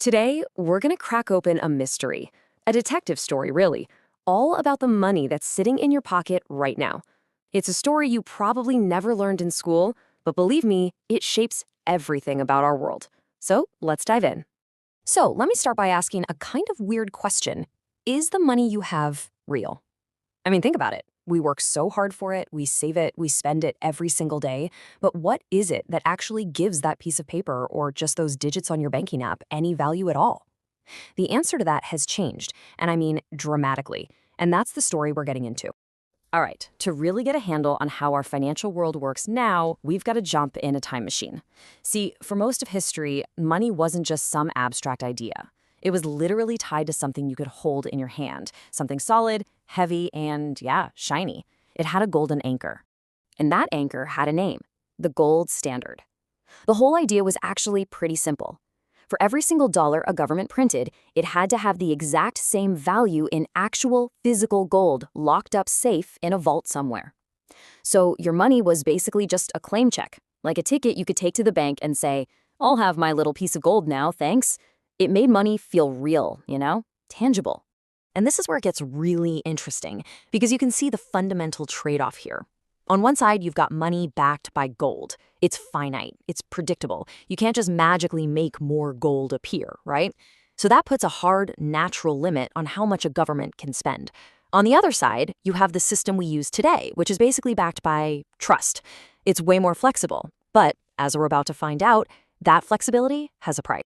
Today, we're going to crack open a mystery, a detective story, really, all about the money that's sitting in your pocket right now. It's a story you probably never learned in school, but believe me, it shapes everything about our world. So let's dive in. So let me start by asking a kind of weird question. Is the money you have real? I mean, think about it. We work so hard for it, we save it, we spend it every single day. But what is it that actually gives that piece of paper or just those digits on your banking app any value at all? The answer to that has changed, and I mean dramatically. And that's the story we're getting into. All right, to really get a handle on how our financial world works now, we've got to jump in a time machine. See, for most of history, money wasn't just some abstract idea. It was literally tied to something you could hold in your hand, something solid, heavy, and yeah, shiny. It had a golden anchor. And that anchor had a name, the gold standard. The whole idea was actually pretty simple. For every single dollar a government printed, it had to have the exact same value in actual physical gold locked up safe in a vault somewhere. So your money was basically just a claim check, like a ticket you could take to the bank and say, "I'll have my little piece of gold now, thanks." It made money feel real, tangible. And this is where it gets really interesting, because you can see the fundamental trade-off here. On one side, you've got money backed by gold. It's finite, it's predictable. You can't just magically make more gold appear, right? So that puts a hard, natural limit on how much a government can spend. On the other side, you have the system we use today, which is basically backed by trust. It's way more flexible, but as we're about to find out, that flexibility has a price.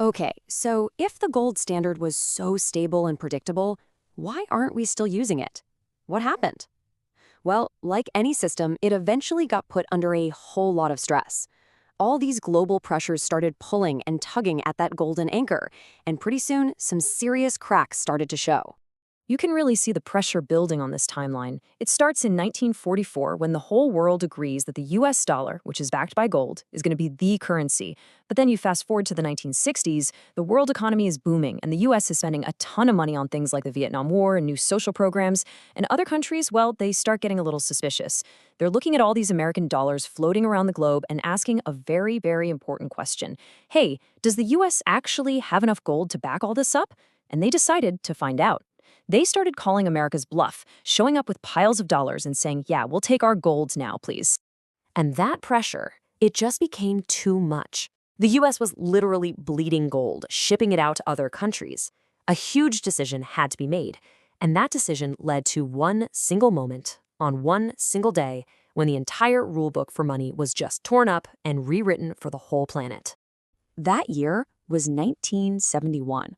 Okay, so if the gold standard was so stable and predictable, why aren't we still using it? What happened? Well, like any system, it eventually got put under a whole lot of stress. All these global pressures started pulling and tugging at that golden anchor, and pretty soon, some serious cracks started to show. You can really see the pressure building on this timeline. It starts in 1944 when the whole world agrees that the US dollar, which is backed by gold, is going to be the currency. But then you fast forward to the 1960s, the world economy is booming and the US is spending a ton of money on things like the Vietnam War and new social programs. And other countries, well, they start getting a little suspicious. They're looking at all these American dollars floating around the globe and asking a very, very important question. Hey, does the US actually have enough gold to back all this up? And they decided to find out. They started calling America's bluff, showing up with piles of dollars and saying, yeah, we'll take our golds now, please. And that pressure, it just became too much. The US was literally bleeding gold, shipping it out to other countries. A huge decision had to be made, and that decision led to one single moment, on one single day, when the entire rulebook for money was just torn up and rewritten for the whole planet. That year was 1971.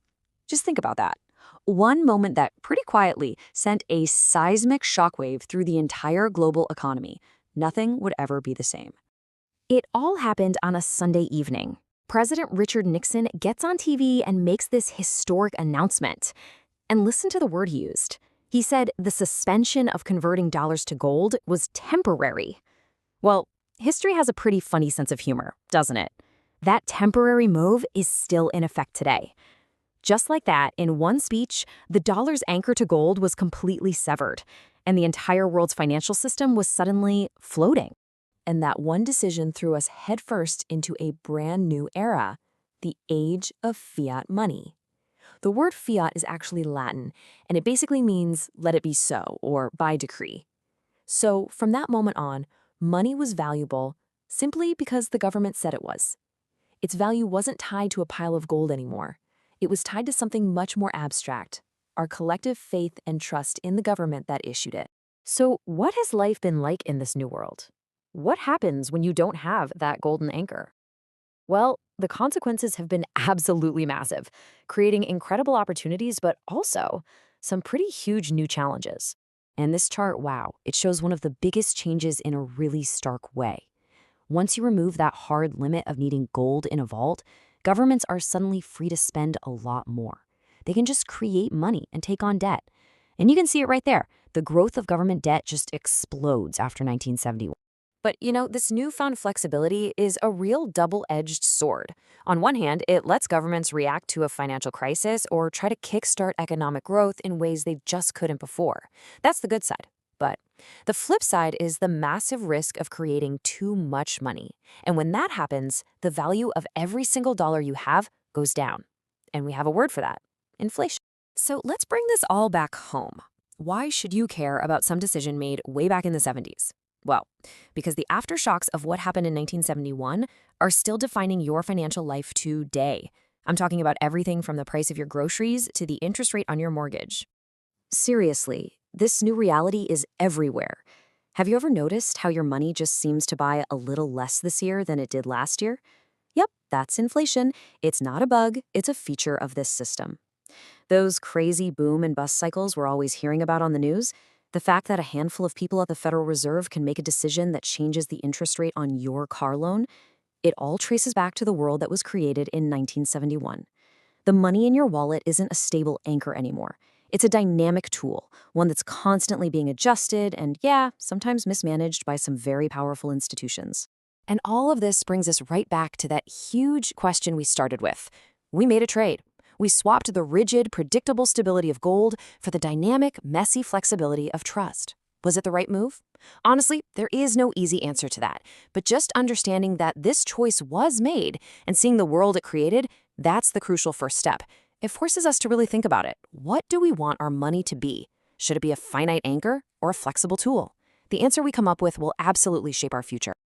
Just think about that. One moment that pretty quietly sent a seismic shockwave through the entire global economy. Nothing would ever be the same. It all happened on a Sunday evening. President Richard Nixon gets on TV and makes this historic announcement. And listen to the word he used. He said the suspension of converting dollars to gold was temporary. Well, history has a pretty funny sense of humor, doesn't it? That temporary move is still in effect today. Just like that, in one speech, the dollar's anchor to gold was completely severed, and the entire world's financial system was suddenly floating. And that one decision threw us headfirst into a brand new era, the age of fiat money. The word fiat is actually Latin, and it basically means let it be so, or by decree. So from that moment on, money was valuable simply because the government said it was. Its value wasn't tied to a pile of gold anymore. It was tied to something much more abstract, our collective faith and trust in the government that issued it. So what has life been like in this new world? What happens when you don't have that golden anchor? Well, the consequences have been absolutely massive, creating incredible opportunities, but also some pretty huge new challenges. And this chart, wow, it shows one of the biggest changes in a really stark way. Once you remove that hard limit of needing gold in a vault, governments are suddenly free to spend a lot more. They can just create money and take on debt. And you can see it right there. The growth of government debt just explodes after 1971. But this newfound flexibility is a real double-edged sword. On one hand, it lets governments react to a financial crisis or try to kickstart economic growth in ways they just couldn't before. That's the good side. But the flip side is the massive risk of creating too much money. And when that happens, the value of every single dollar you have goes down. And we have a word for that: inflation. So let's bring this all back home. Why should you care about some decision made way back in the 70s? Well, because the aftershocks of what happened in 1971 are still defining your financial life today. I'm talking about everything from the price of your groceries to the interest rate on your mortgage. Seriously, this new reality is everywhere. Have you ever noticed how your money just seems to buy a little less this year than it did last year? Yep, that's inflation. It's not a bug, it's a feature of this system. Those crazy boom and bust cycles we're always hearing about on the news, the fact that a handful of people at the Federal Reserve can make a decision that changes the interest rate on your car loan, it all traces back to the world that was created in 1971. The money in your wallet isn't a stable anchor anymore. It's a dynamic tool, one that's constantly being adjusted and, yeah, sometimes mismanaged by some very powerful institutions. And all of this brings us right back to that huge question we started with. We made a trade. We swapped the rigid, predictable stability of gold for the dynamic, messy flexibility of trust. Was it the right move? Honestly, there is no easy answer to that. But just understanding that this choice was made and seeing the world it created, that's the crucial first step. It forces us to really think about it. What do we want our money to be? Should it be a finite anchor or a flexible tool? The answer we come up with will absolutely shape our future.